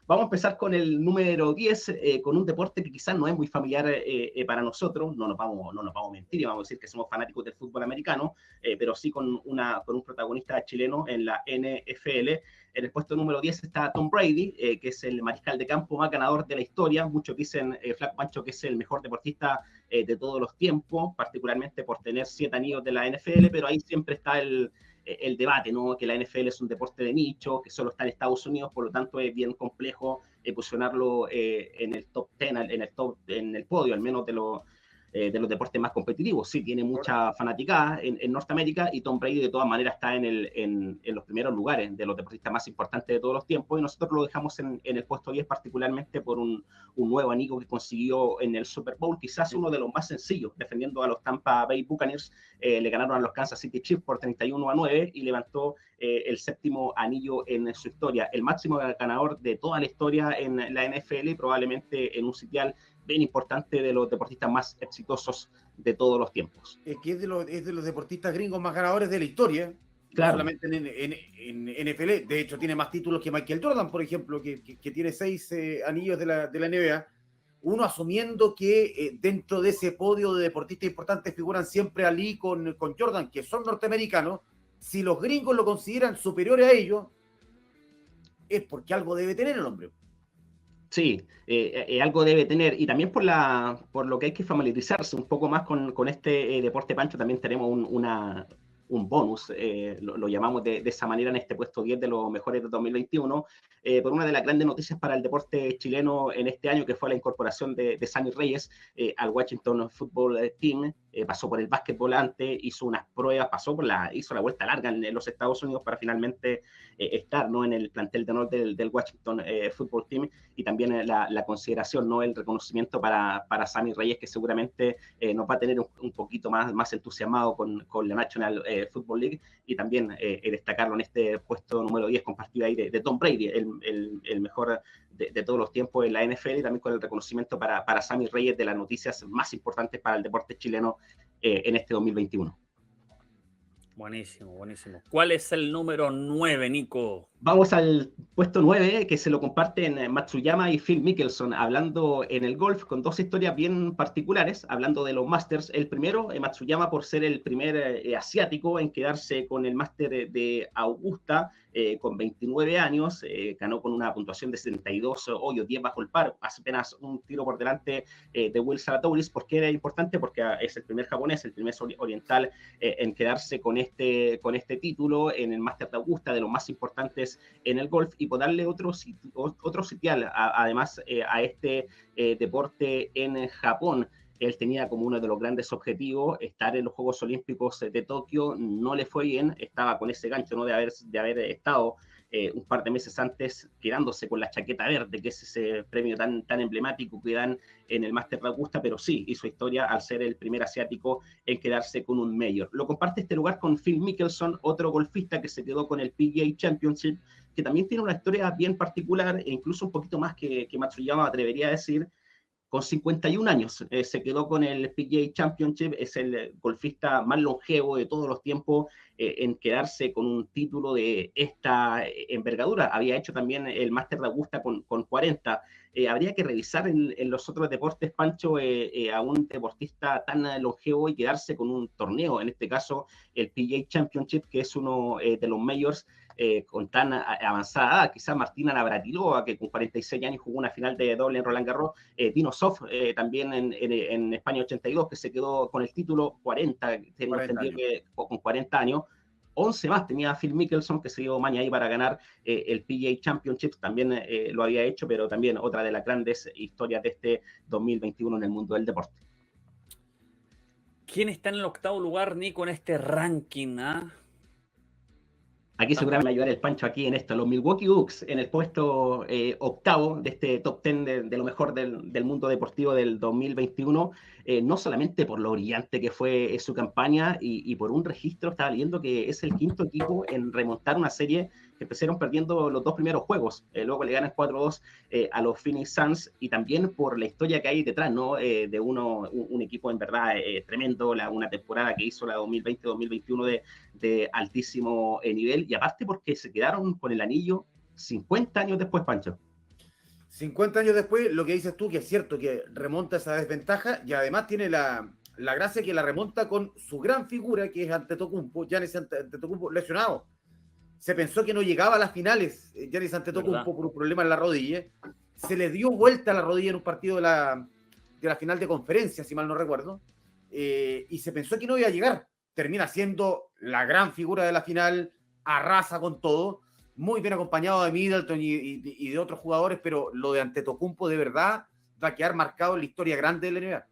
Vamos a empezar con el número 10, con un deporte que quizás no es muy familiar para nosotros, no nos vamos a mentir y vamos a decir que somos fanáticos del fútbol americano, pero sí con un protagonista chileno en la NFL. En el puesto número 10 está Tom Brady, que es el mariscal de campo más ganador de la historia. Muchos dicen, Flaco Pancho, que es el mejor deportista de todos los tiempos, particularmente por tener 7 anillos de la NFL, pero ahí siempre está el debate, ¿no? Que la NFL es un deporte de nicho, que solo está en Estados Unidos, por lo tanto es bien complejo posicionarlo en el top 10, en el podio, al menos de los deportes más competitivos. Sí, tiene mucha fanaticada en Norteamérica, y Tom Brady de todas maneras está en los primeros lugares de los deportistas más importantes de todos los tiempos, y nosotros lo dejamos en el puesto 10 particularmente por un nuevo anillo que consiguió en el Super Bowl, quizás uno de los más sencillos, defendiendo a los Tampa Bay Buccaneers. Le ganaron a los Kansas City Chiefs por 31-9 y levantó el séptimo anillo en su historia, el máximo ganador de toda la historia en la NFL, y probablemente en un sitial bien importante de los deportistas más exitosos de todos los tiempos. Que es de los deportistas gringos más ganadores de la historia, no Claro. solamente en NFL, de hecho tiene más títulos que Michael Jordan, por ejemplo, que tiene 6 anillos de la NBA. Uno asumiendo que dentro de ese podio de deportistas importantes figuran siempre Ali con Jordan, que son norteamericanos. Si los gringos lo consideran superior a ellos, es porque algo debe tener el hombre. Sí, algo debe tener, y también por lo que hay que familiarizarse un poco más con este deporte, Pancho. También tenemos un bonus, lo llamamos de esa manera, en este puesto 10 de los mejores de 2021, por una de las grandes noticias para el deporte chileno en este año, que fue la incorporación de Sammy Reyes al Washington Football Team. Pasó por el básquetbol antes, hizo unas pruebas, hizo la vuelta larga en los Estados Unidos para finalmente estar, ¿no?, en el plantel de honor del Washington Football Team, y también la consideración, ¿no?, el reconocimiento para Sammy Reyes, que seguramente nos va a tener un poquito más entusiasmado con la National Football League, y también destacarlo en este puesto número 10 compartido ahí de Tom Brady, el mejor de todos los tiempos en la NFL, y también con el reconocimiento para Sammy Reyes de las noticias más importantes para el deporte chileno en este 2021. Buenísimo, buenísimo. ¿Cuál es el número 9, Nico? Vamos al puesto 9, que se lo comparten Matsuyama y Phil Mickelson, hablando en el golf, con dos historias bien particulares, hablando de los Masters. El primero, Matsuyama, por ser el primer asiático en quedarse con el Máster de Augusta, con 29 años, ganó con una puntuación de 72 hoyos, 10 bajo el par, apenas un tiro por delante de Will Zalatoris. ¿Por qué era importante? Porque es el primer japonés, el primer oriental en quedarse con este título en el Máster de Augusta, de los más importantes en el golf, y por darle otro sitial además a este deporte en Japón. Él tenía como uno de los grandes objetivos estar en los Juegos Olímpicos de Tokio. No le fue bien, estaba con ese gancho, ¿no?, de haber estado un par de meses antes quedándose con la chaqueta verde, que es ese premio tan emblemático que dan en el Máster de Augusta, pero sí hizo historia al ser el primer asiático en quedarse con un Major. Lo comparte este lugar con Phil Mickelson, otro golfista que se quedó con el PGA Championship, que también tiene una historia bien particular, e incluso un poquito más que Matsuyama, atrevería a decir. Con 51 años se quedó con el PGA Championship, es el golfista más longevo de todos los tiempos en quedarse con un título de esta envergadura. Había hecho también el Máster de Augusta con 40. Habría que revisar en los otros deportes, Pancho, a un deportista tan longevo y quedarse con un torneo, en este caso el PGA Championship, que es uno de los majors con tan avanzada edad. Quizás Martina Navratilova, que con 46 años jugó una final de doble en Roland Garros, Dino Sof, también en España 82, que se quedó con el título 40, tengo entendido que con 40 años. 11 más tenía Phil Mickelson, que se dio maña ahí para ganar el PGA Championship, también lo había hecho, pero también otra de las grandes historias de este 2021 en el mundo del deporte. ¿Quién está en el octavo lugar, Nico, en este ranking? Aquí seguramente me va a ayudar el Pancho aquí en esto. Los Milwaukee Bucks en el puesto octavo de este top 10 de lo mejor del mundo deportivo del 2021, no solamente por lo brillante que fue su campaña y por un registro, estaba leyendo que es el quinto equipo en remontar una serie que empezaron perdiendo los dos primeros juegos, luego le ganan 4-2 a los Phoenix Suns, y también por la historia que hay detrás, ¿no? De un equipo en verdad tremendo, una temporada que hizo la 2020-2021 de altísimo nivel, y aparte porque se quedaron con el anillo 50 años después, Pancho. 50 años después, lo que dices tú, que es cierto, que remonta esa desventaja y además tiene la gracia que la remonta con su gran figura, que es Antetokounmpo, Giannis Antetokounmpo, lesionado. Se pensó que no llegaba a las finales Giannis Antetokounmpo por un problema en la rodilla. Se le dio vuelta a la rodilla en un partido de la final de conferencia, si mal no recuerdo, y se pensó que no iba a llegar. Termina siendo la gran figura de la final, arrasa con todo, muy bien acompañado de Middleton y de otros jugadores, pero lo de Antetokounmpo de verdad va a quedar marcado en la historia grande de la NBA.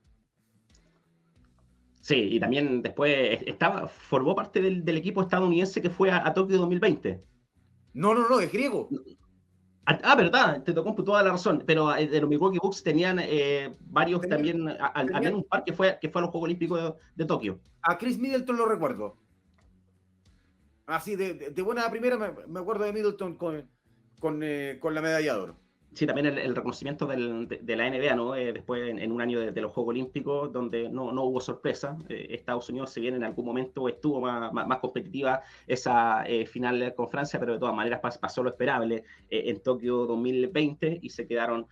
Sí, y también después formó parte del equipo estadounidense que fue a Tokio 2020. No, es griego. Verdad, te tocó toda la razón, pero de los Milwaukee Bucks tenían varios también, habían un par que fue a los Juegos Olímpicos de Tokio. A Chris Middleton lo recuerdo. Así, de buena primera me acuerdo de Middleton con la medalla de oro. Sí, también el reconocimiento de la NBA, ¿no? Después en un año de los Juegos Olímpicos, donde no hubo sorpresa. Estados Unidos, si bien en algún momento estuvo más competitiva esa final con Francia, pero de todas maneras pasó lo esperable en Tokio 2020 y se quedaron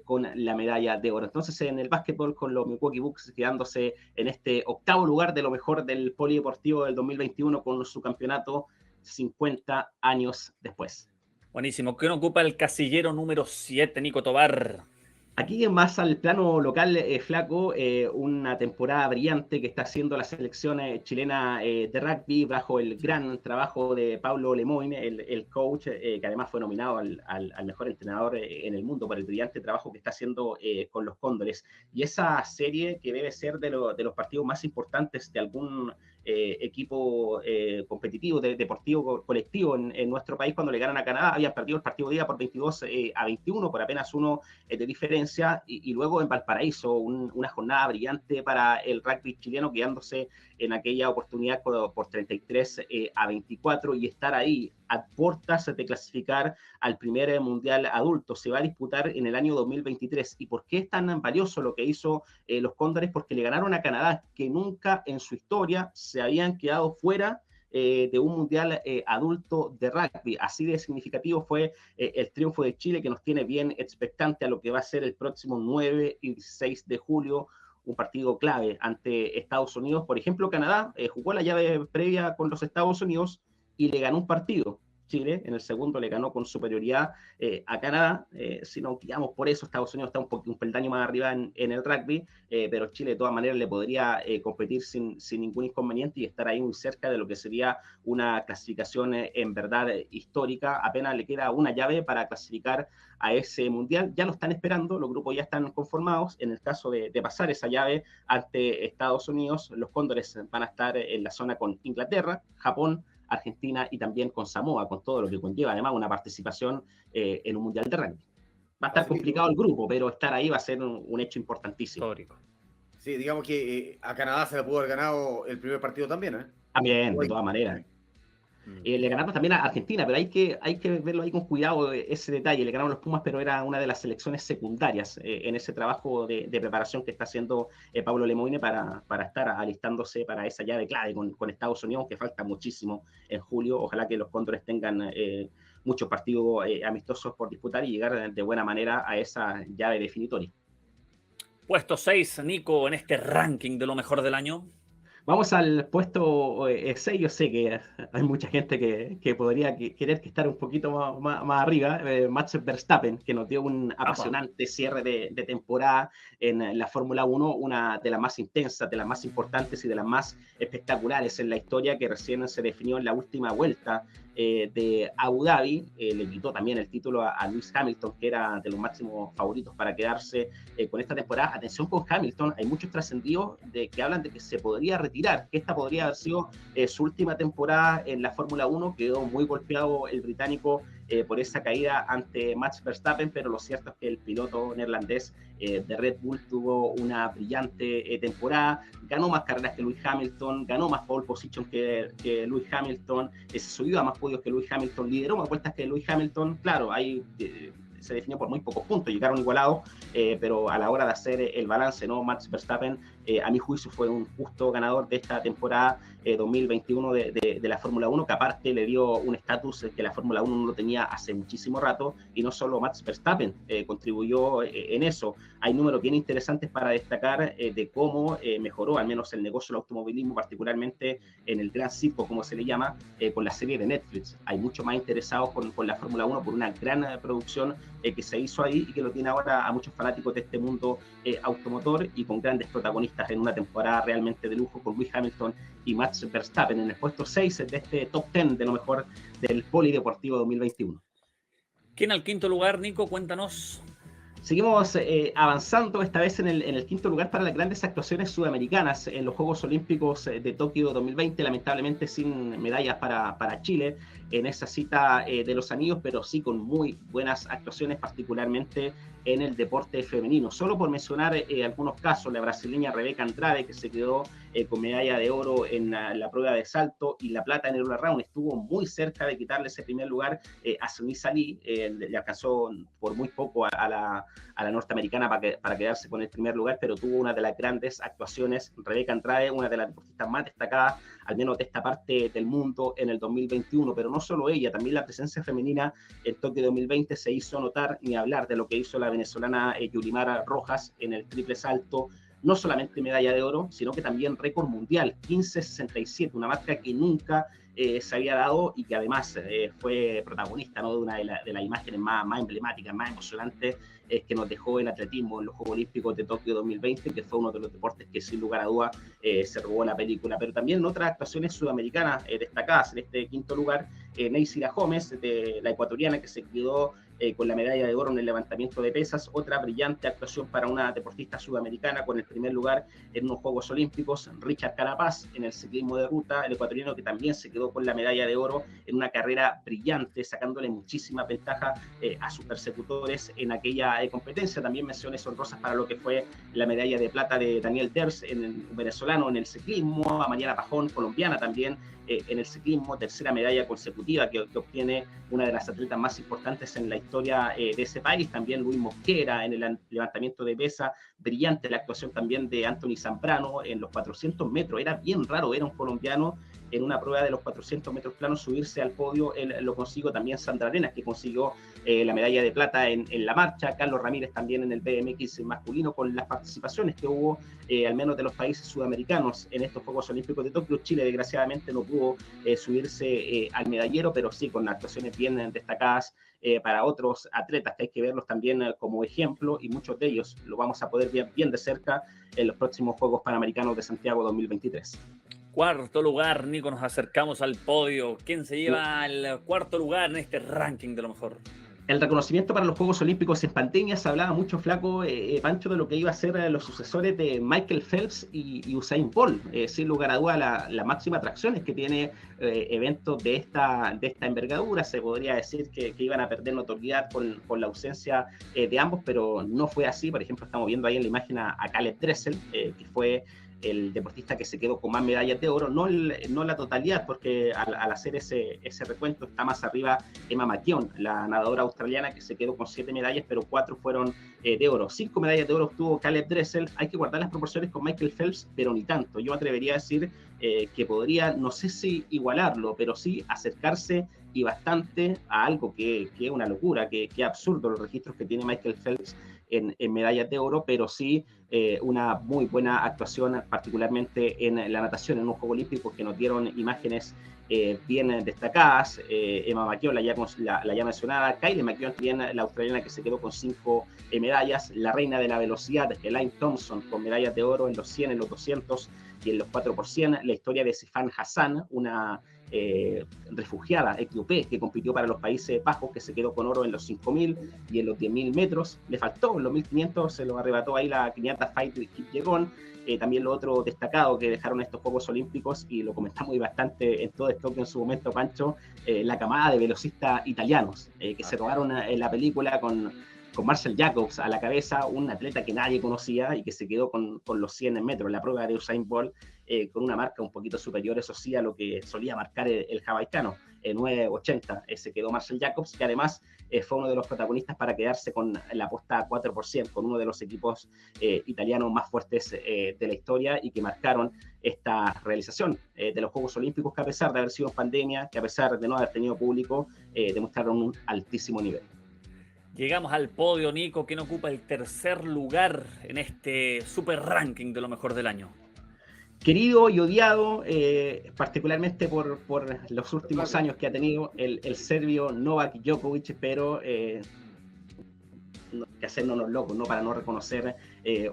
con la medalla de oro. Entonces, en el básquetbol, con los Milwaukee Bucks quedándose en este octavo lugar de lo mejor del polideportivo del 2021 con su campeonato 50 años después. Buenísimo. ¿Quién ocupa el casillero número 7, Nico Tobar? Aquí más al plano local, Flaco, una temporada brillante que está haciendo la selección chilena de rugby bajo el gran trabajo de Pablo Lemoine, el coach, que además fue nominado al mejor entrenador en el mundo por el brillante trabajo que está haciendo con los Cóndores. Y esa serie que debe ser de los partidos más importantes de algún equipo competitivo, deportivo, colectivo en nuestro país, cuando le ganan a Canadá, habían perdido el partido de ida por 22-21, por apenas uno de diferencia, y luego en Valparaíso, una jornada brillante para el rugby chileno, quedándose en aquella oportunidad por 33-24 y estar ahí a puertas de clasificar al primer mundial adulto. Se va a disputar en el año 2023. ¿Y por qué es tan valioso lo que hizo los Cóndores? Porque le ganaron a Canadá, que nunca en su historia se habían quedado fuera de un mundial adulto de rugby. Así de significativo fue el triunfo de Chile, que nos tiene bien expectante a lo que va a ser el próximo 9 y 16 de julio, un partido clave ante Estados Unidos. Por ejemplo, Canadá jugó la llave previa con los Estados Unidos y le ganó un partido. Chile en el segundo le ganó con superioridad a Canadá. Si no guiamos por eso, Estados Unidos está un peldaño más arriba en el rugby, pero Chile de todas maneras le podría competir sin ningún inconveniente y estar ahí muy cerca de lo que sería una clasificación en verdad histórica. Apenas le queda una llave para clasificar a ese mundial. Ya lo están esperando, los grupos ya están conformados. En el caso de pasar esa llave ante Estados Unidos, los Cóndores van a estar en la zona con Inglaterra, Japón, Argentina y también con Samoa, con todo lo que conlleva además una participación en un mundial de rugby. Va a estar complicado el grupo, pero estar ahí va a ser un hecho importantísimo. Histórico. Sí, digamos que a Canadá se le pudo haber ganado el primer partido también, ¿eh? También, de todas maneras. Le ganaron también a Argentina, pero hay que verlo ahí con cuidado, ese detalle. Le ganaron los Pumas, pero era una de las selecciones secundarias en ese trabajo de preparación que está haciendo Pablo Lemoine para estar alistándose para esa llave clave con Estados Unidos, que falta muchísimo en julio. Ojalá que los Cóndores tengan muchos partidos amistosos por disputar y llegar de buena manera a esa llave definitoria. Puesto 6, Nico, en este ranking de lo mejor del año. Vamos al puesto 6. Yo sé que hay mucha gente que podría querer que estar un poquito más arriba. Max Verstappen, que nos dio un apasionante cierre de temporada en la Fórmula 1, una de las más intensas, de las más importantes y de las más espectaculares en la historia, que recién se definió en la última vuelta de Abu Dhabi. Le quitó también el título a Lewis Hamilton, que era de los máximos favoritos para quedarse con esta temporada. Atención con Hamilton, hay muchos trascendidos que hablan de que se podría retirar, que esta podría haber sido su última temporada en la Fórmula 1. Quedó muy golpeado el británico por esa caída ante Max Verstappen, pero lo cierto es que el piloto neerlandés de Red Bull tuvo una brillante temporada, ganó más carreras que Lewis Hamilton, ganó más pole position que Lewis Hamilton, se subió a más podios que Lewis Hamilton, lideró más vueltas que Lewis Hamilton. Claro, ahí se definió por muy pocos puntos, llegaron igualados, pero a la hora de hacer el balance, ¿no? Max Verstappen, a mi juicio, fue un justo ganador de esta temporada 2021 de la Fórmula 1, que aparte le dio un estatus que la Fórmula 1 no lo tenía hace muchísimo rato, y no solo Max Verstappen contribuyó en eso. Hay números bien interesantes para destacar de cómo mejoró al menos el negocio del automovilismo, particularmente en el Gran Circo, como se le llama, con la serie de Netflix. Hay mucho más interesados con la Fórmula 1 por una gran producción que se hizo ahí y que lo tiene ahora a muchos fanáticos de este mundo automotor, y con grandes protagonistas en una temporada realmente de lujo, con Lewis Hamilton y Max Verstappen en el puesto 6 de este top 10 de lo mejor del Polideportivo 2021. ¿Quién al quinto lugar, Nico? Cuéntanos. Seguimos avanzando, esta vez en el quinto lugar para las grandes actuaciones sudamericanas en los Juegos Olímpicos de Tokio 2020, lamentablemente sin medallas para Chile en esa cita de los anillos, pero sí con muy buenas actuaciones, particularmente en el deporte femenino. Solo por mencionar algunos casos, la brasileña Rebeca Andrade, que se quedó con medalla de oro en la prueba de salto y la plata en el all-around, estuvo muy cerca de quitarle ese primer lugar a Sunisa Lee, le alcanzó por muy poco a la norteamericana para quedarse con el primer lugar, pero tuvo una de las grandes actuaciones. Rebeca Andrade, una de las deportistas más destacadas, al menos de esta parte del mundo en el 2021, pero no solo ella, también la presencia femenina en Tokio 2020 se hizo notar, ni hablar de lo que hizo la venezolana Yulimar Rojas en el triple salto, no solamente medalla de oro, sino que también récord mundial, 15.67, una marca que nunca se había dado y que además fue protagonista, ¿no?, de una de las imágenes más emblemáticas, más emocionantes que nos dejó el atletismo en los Juegos Olímpicos de Tokio 2020, que fue uno de los deportes que sin lugar a duda se robó la película. Pero también otras actuaciones sudamericanas destacadas en este quinto lugar, Neisira Gómez, de la ecuatoriana, que se quedó con la medalla de oro en el levantamiento de pesas, otra brillante actuación para una deportista sudamericana con el primer lugar en unos Juegos Olímpicos. Richard Carapaz en el ciclismo de ruta, el ecuatoriano, que también se quedó con la medalla de oro en una carrera brillante, sacándole muchísima ventaja a sus persecutores en aquella competencia. También menciones honrosas para lo que fue la medalla de plata de Daniel Ders, venezolano, en el ciclismo, a Mariana Pajón, colombiana también, en el ciclismo, tercera medalla consecutiva que obtiene una de las atletas más importantes en la historia de ese país. También Luis Mosquera en el levantamiento de pesa, brillante la actuación también de Anthony Zambrano en los 400 metros. Era bien raro, era un colombiano en una prueba de los 400 metros planos subirse al podio. Él lo consiguió, también Sandra Arenas, que consiguió la medalla de plata en la marcha, Carlos Ramírez también en el BMX masculino, con las participaciones que hubo al menos de los países sudamericanos en estos Juegos Olímpicos de Tokio. Chile desgraciadamente no pudo subirse al medallero, pero sí con actuaciones bien destacadas para otros atletas que hay que verlos también como ejemplo, y muchos de ellos lo vamos a poder ver bien de cerca en los próximos Juegos Panamericanos de Santiago 2023. Cuarto lugar, Nico, nos acercamos al podio. ¿Quién se lleva el cuarto lugar en este ranking de lo mejor? El reconocimiento para los Juegos Olímpicos en pandemia. Se hablaba mucho, Flaco, Pancho, de lo que iba a ser los sucesores de Michael Phelps y Usain Bolt. Sin lugar a duda, la máxima atracción es que tiene eventos de esta envergadura. Se podría decir que iban a perder notoriedad con la ausencia de ambos, pero no fue así. Por ejemplo, estamos viendo ahí en la imagen a Caleb Dressel, que fue el deportista que se quedó con más medallas de oro, no la totalidad, porque al hacer ese recuento está más arriba Emma McKeon, la nadadora australiana, que se quedó con 7 medallas, pero 4 fueron de oro. 5 medallas de oro obtuvo Caleb Dressel. Hay que guardar las proporciones con Michael Phelps, pero ni tanto. Yo me atrevería a decir que podría, no sé si igualarlo, pero sí acercarse y bastante a algo que es una locura, que absurdo los registros que tiene Michael Phelps en medallas de oro, pero sí una muy buena actuación, particularmente en la natación, en un Juego Olímpico que nos dieron imágenes bien destacadas. Emma McKeon, la ya mencionada, Kylie McKeon, también la australiana, que se quedó con 5 medallas, la reina de la velocidad, Elaine Thompson, con medallas de oro en los 100, en los 200 y en los 4%. La historia de Sifan Hassan, una refugiada etíope que compitió para los Países Bajos, que se quedó con oro en los 5.000 y en los 10.000 metros. Le faltó en los 1.500, se lo arrebató ahí la Kenyatta Faith Kipyegon. También lo otro destacado que dejaron estos Juegos Olímpicos, y lo comentamos bastante en todo esto que en su momento, Pancho, la camada de velocistas italianos que se robaron en la película con Marcel Jacobs a la cabeza, un atleta que nadie conocía y que se quedó con los 100 metros, la prueba de Usain Bolt, con una marca un poquito superior, eso sí, a lo que solía marcar el jamaicano, 9.80. Se quedó Marcel Jacobs, que además fue uno de los protagonistas para quedarse con la aposta 4%, con uno de los equipos italianos más fuertes de la historia y que marcaron esta realización de los Juegos Olímpicos, que a pesar de haber sido pandemia, que a pesar de no haber tenido público, demostraron un altísimo nivel. Llegamos al podio, Nico, quien ocupa el tercer lugar en este super ranking de lo mejor del año. Querido y odiado, particularmente por los últimos años que ha tenido el serbio Novak Djokovic, pero que hacernos los locos, ¿no? Para no reconocer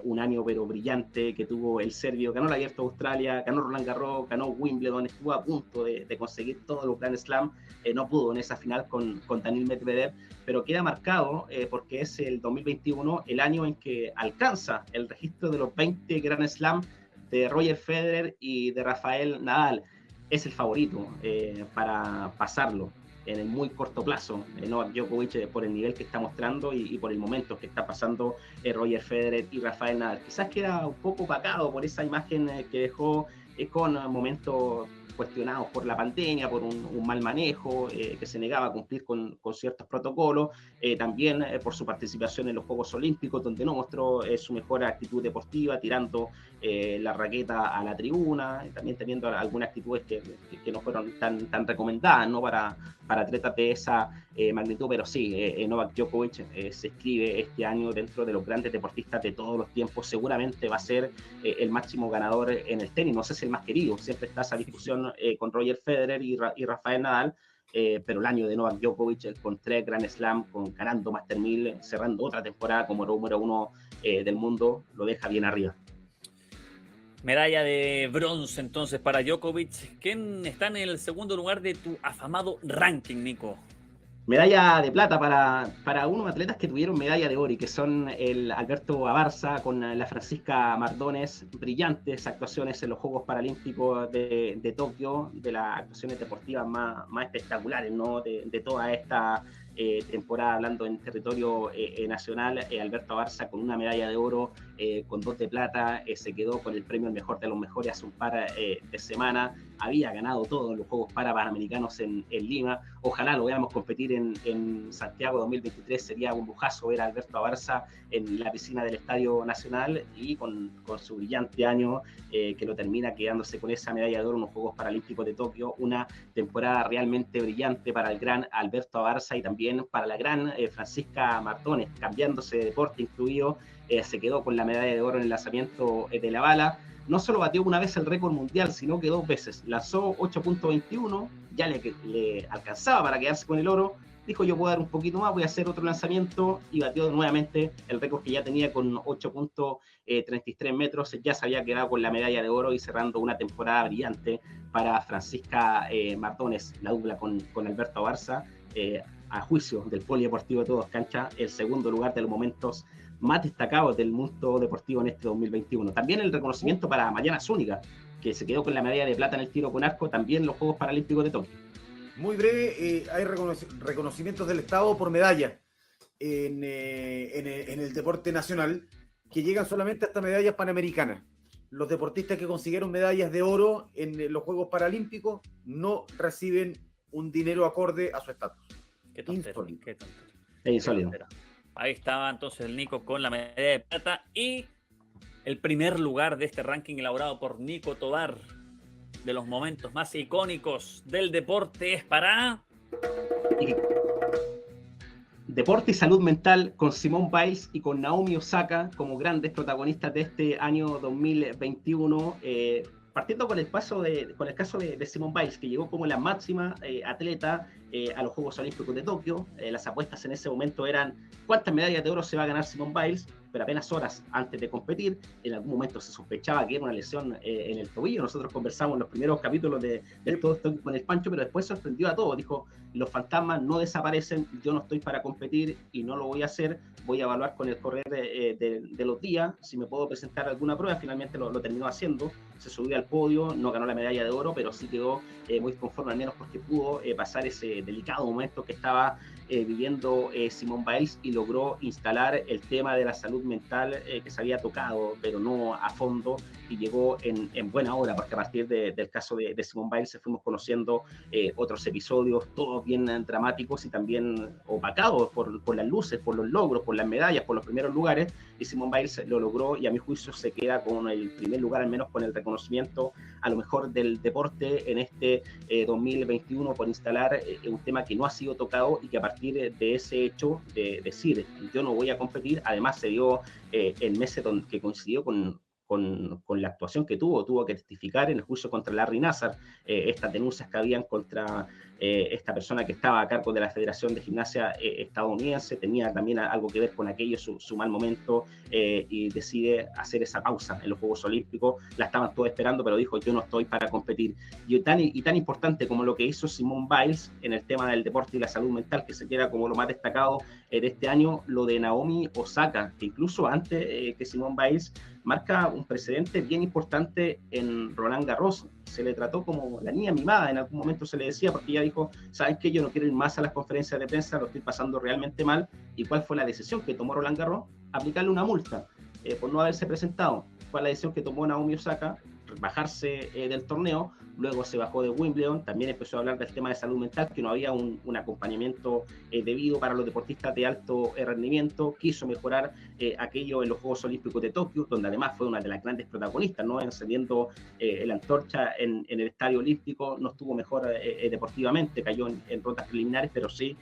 un año pero brillante que tuvo el serbio. Ganó el Abierto de Australia, ganó Roland Garros, ganó Wimbledon, estuvo a punto de conseguir todos los Grand Slam, no pudo en esa final con Daniil Medvedev, pero queda marcado porque es el 2021 el año en que alcanza el registro de los 20 Grand Slam de Roger Federer y de Rafael Nadal. Es el favorito para pasarlo en el muy corto plazo, Novak Djokovic, por el nivel que está mostrando y por el momento que está pasando Roger Federer y Rafael Nadal. Quizás queda un poco opacado por esa imagen que dejó con momentos cuestionados por la pandemia, por un mal manejo, que se negaba a cumplir con ciertos protocolos, también por su participación en los Juegos Olímpicos, donde no mostró su mejor actitud deportiva, tirando la raqueta a la tribuna, también teniendo algunas actitudes que no fueron tan recomendadas, ¿no? para atletas de esa magnitud, pero sí, Novak Djokovic se inscribe este año dentro de los grandes deportistas de todos los tiempos, seguramente va a ser el máximo ganador en el tenis, no sé si el más querido, siempre está esa discusión con Roger Federer y Rafael Nadal, pero el año de Novak Djokovic con 3 Grand Slam, ganando Master 1000, cerrando otra temporada como número 1 del mundo, lo deja bien arriba. Medalla de bronce entonces para Djokovic. ¿Quién está en el segundo lugar de tu afamado ranking, Nico? Medalla de plata para unos atletas que tuvieron medalla de oro y que son el Alberto Abarza con la Francisca Mardones, brillantes actuaciones en los Juegos Paralímpicos de Tokio, de las actuaciones deportivas más espectaculares, ¿no? de toda esta temporada, hablando en territorio nacional. Alberto Abarza con una medalla de oro, con 2 de plata, se quedó con el premio al mejor de los mejores hace un par de semanas. Había ganado todo en los Juegos Panamericanos en Lima. Ojalá lo veamos competir en Santiago 2023. Sería un lujazo ver a Alberto Abarza en la piscina del Estadio Nacional y con su brillante año que lo termina quedándose con esa medalla de oro en los Juegos Paralímpicos de Tokio. Una temporada realmente brillante para el gran Alberto Abarza y también para la gran Francisca Mardones, cambiándose de deporte incluido. Se quedó con la medalla de oro en el lanzamiento de la bala. No solo batió una vez el récord mundial, sino que 2 veces. Lanzó 8.21, ya le alcanzaba para quedarse con el oro. Dijo, yo puedo dar un poquito más, voy a hacer otro lanzamiento, y batió nuevamente el récord que ya tenía con 8.33 metros. Ya se había quedado con la medalla de oro y cerrando una temporada brillante para Francisca Mardones, la dupla con Alberto Abarza, a juicio del Polideportivo de Todos Cancha, el segundo lugar de los momentos más destacados del mundo deportivo en este 2021. También el reconocimiento para Mariana Zúñiga, que se quedó con la medalla de plata en el tiro con arco, también en los Juegos Paralímpicos de Tokio. Muy breve, hay reconocimientos del Estado por medalla en el deporte nacional, que llegan solamente hasta medallas panamericanas. Los deportistas que consiguieron medallas de oro en los Juegos Paralímpicos no reciben un dinero acorde a su estatus. Qué tontera. Insólido. Ahí estaba entonces el Nico con la medalla de plata y el primer lugar de este ranking elaborado por Nico Tovar de los momentos más icónicos del deporte es para... Deporte y salud mental con Simone Biles y con Naomi Osaka como grandes protagonistas de este año 2021. Partiendo con el caso de Simone Biles, que llegó como la máxima atleta a los Juegos Olímpicos de Tokio. Las apuestas en ese momento eran cuántas medallas de oro se va a ganar Simone Biles, pero apenas horas antes de competir, en algún momento se sospechaba que era una lesión en el tobillo. Nosotros conversamos en los primeros capítulos de todo esto con el Pancho, pero después sorprendió a todos. Dijo, los fantasmas no desaparecen, yo no estoy para competir y no lo voy a hacer, voy a evaluar con el correr de los días si me puedo presentar alguna prueba. Finalmente lo terminó haciendo, se subió al podio, no ganó la medalla de oro, pero sí quedó muy conforme, al menos porque pudo pasar ese delicado momento que estaba viviendo Simone Biles y logró instalar el tema de la salud mental que se había tocado, pero no a fondo, y llegó en buena hora, porque a partir del caso de Simone Biles se fuimos conociendo otros episodios, todos bien dramáticos y también opacados por las luces, por los logros, por las medallas, por los primeros lugares, y Simone Biles lo logró y a mi juicio se queda con el primer lugar, al menos con el reconocimiento a lo mejor del deporte en este 2021 por instalar un tema que no ha sido tocado y que a partir de ese hecho de decir yo no voy a competir, además se dio el mes que coincidió con la actuación que tuvo que testificar en el juicio contra Larry Nassar, estas denuncias que habían contra esta persona que estaba a cargo de la Federación de Gimnasia estadounidense, tenía también algo que ver con aquello, su mal momento, y decide hacer esa pausa en los Juegos Olímpicos. La estaban todos esperando, pero dijo, yo no estoy para competir. Y tan importante como lo que hizo Simone Biles en el tema del deporte y la salud mental, que se queda como lo más destacado de este año, lo de Naomi Osaka, que incluso antes que Simone Biles marca un precedente bien importante en Roland Garros. Se le trató como la niña mimada, en algún momento se le decía, porque ella dijo, ¿sabes qué? Yo no quiero ir más a las conferencias de prensa, lo estoy pasando realmente mal. ¿Y cuál fue la decisión que tomó Roland Garros? Aplicarle una multa por no haberse presentado. Fue la decisión que tomó Naomi Osaka, bajarse del torneo. Luego se bajó de Wimbledon, también empezó a hablar del tema de salud mental, que no había un acompañamiento debido para los deportistas de alto rendimiento. Quiso mejorar aquello en los Juegos Olímpicos de Tokio, donde además fue una de las grandes protagonistas, ¿no? Encendiendo la antorcha en el Estadio Olímpico. No estuvo mejor deportivamente, cayó en rondas preliminares, pero sí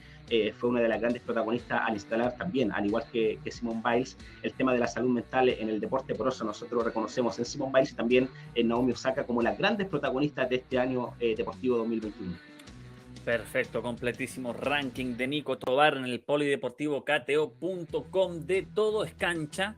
fue una de las grandes protagonistas al instalar también, al igual que Simone Biles, el tema de la salud mental en el deporte. Por eso nosotros lo reconocemos en Simone Biles y también en Naomi Osaka como las grandes protagonistas de este año deportivo 2021. Perfecto, completísimo ranking de Nico Tovar en el polideportivo KTO.com. De todo es cancha.